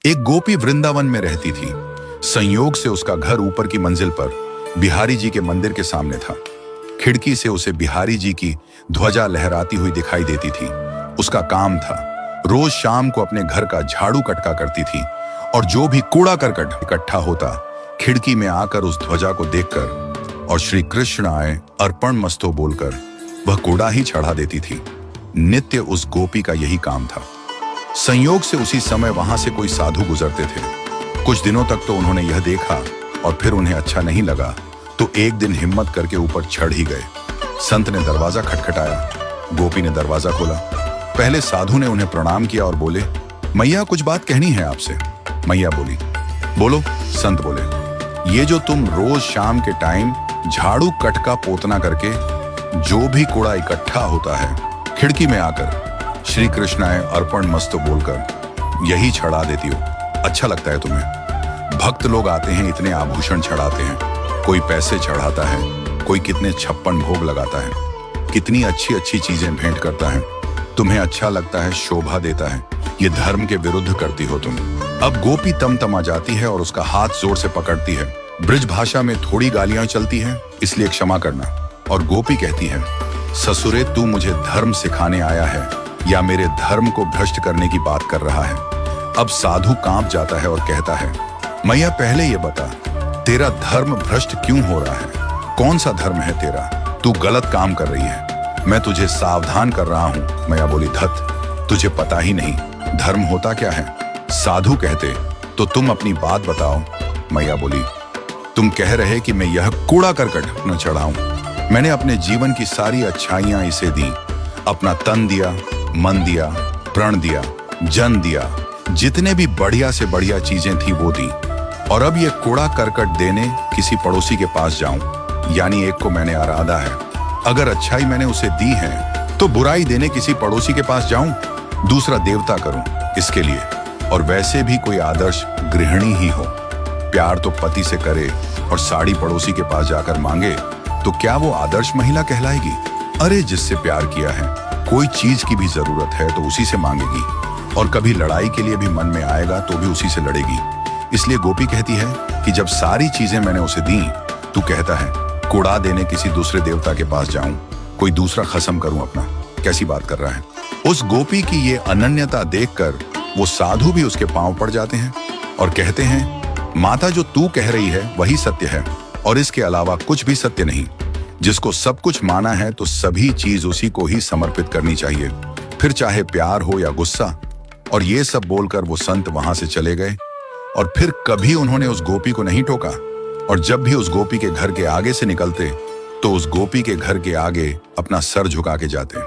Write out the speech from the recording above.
एक गोपी वृंदावन में रहती थी। संयोग से उसका घर ऊपर की मंजिल पर बिहारी जी के मंदिर के सामने था। खिड़की से उसे बिहारी जी की ध्वजा लहराती हुई दिखाई देती थी। उसका काम था, रोज शाम को अपने घर का झाड़ू कटका करती थी और जो भी कूड़ा करकट इकट्ठा होता खिड़की में आकर उस ध्वजा को देखकर और श्री कृष्ण आए अर्पण मस्तो बोलकर वह कूड़ा ही चढ़ा देती थी। नित्य उस गोपी का यही काम था। संयोग से उसी समय वहां से कोई साधु गुजरते थे। कुछ दिनों तक तो उन्होंने यह देखा और फिर उन्हें अच्छा नहीं लगा तो एक दिन हिम्मत करके ऊपर चढ़ ही गए। संत ने दरवाजा खटखटाया। गोपी ने दरवाजा खोला। पहले साधु ने उन्हें प्रणाम किया और बोले, मैया कुछ बात कहनी है आपसे। मैया बोली, बोलो। संत बोले, ये जो तुम रोज शाम के टाइम झाड़ू कटका पोतना करके जो भी कूड़ा इकट्ठा होता है खिड़की में आकर श्री कृष्णाय अर्पण मस्तो बोलकर यही चढ़ा देती हो, अच्छा लगता है तुम्हें? भक्त लोग आते हैं, इतने आभूषण चढ़ाते हैं, कोई पैसे चढ़ाता है, कोई कितने 56 भोग लगाता है, कितनी अच्छी अच्छी चीजें भेंट करता है। तुम्हें अच्छा लगता है, शोभा देता है, ये धर्म के विरुद्ध करती हो तुम। अब गोपी तमतमा जाती है और उसका हाथ जोर से पकड़ती है। ब्रिज भाषा में थोड़ी गालियां चलती हैं, इसलिए क्षमा करना। और गोपी कहती है, ससुरे तू मुझे धर्म सिखाने आया है या मेरे धर्म को भ्रष्ट करने की बात कर रहा है? अब साधु कांप जाता है और कहता है, मैया पहले ये बता, तेरा धर्म भ्रष्ट क्यों हो रहा है? कौन सा धर्म है तेरा? तू गलत काम कर रही है, मैं तुझे सावधान कर रहा हूं। मैया बोली, धत, तुझे पता ही नहीं धर्म होता क्या है। साधु कहते, तो तुम अपनी बात बताओ। मैया बोली, तुम कह रहे कि मैं यह कूड़ा करकट न चढ़ाऊं। मैंने अपने जीवन की सारी अच्छाइयां इसे दी, अपना तन दिया, मन दिया, प्रण दिया, जन दिया, जितने भी बढ़िया से बढ़िया चीजें थी वो दी। और अब ये कूड़ा करकट देने किसी पड़ोसी के पास जाऊं, यानी एक को मैंने इरादा है, अगर अच्छाई मैंने उसे दी है तो बुराई देने किसी पड़ोसी के पास जाऊं, दूसरा देवता करूं इसके लिए। और वैसे भी कोई आदर्श गृहिणी ही हो, प्यार तो पति से करे और साड़ी पड़ोसी के पास जाकर मांगे तो क्या वो आदर्श महिला कहलाएगी? अरे जिससे प्यार किया है, कोई चीज की भी जरूरत है तो उसी से मांगेगी, और कभी लड़ाई के लिए भी मन में आएगा तो भी उसी से लड़ेगी। इसलिए गोपी कहती है कि जब सारी चीजें मैंने उसे दी, तू कहता है कूड़ा देने किसी दूसरे देवता के पास जाऊं, कोई दूसरा खसम करूं अपना। कैसी बात कर रहा है? उस गोपी की ये अनन्यता देखकर वो साधु भी उसके पांव पड़ जाते हैं और कहते हैं, माता जो तू कह रही है वही सत्य है और इसके अलावा कुछ भी सत्य नहीं। जिसको सब कुछ माना है तो सभी चीज उसी को ही समर्पित करनी चाहिए, फिर चाहे प्यार हो या गुस्सा। और ये सब बोलकर वो संत वहां से चले गए और फिर कभी उन्होंने उस गोपी को नहीं टोका। और जब भी उस गोपी के घर के आगे से निकलते तो उस गोपी के घर के आगे अपना सर झुका के जाते।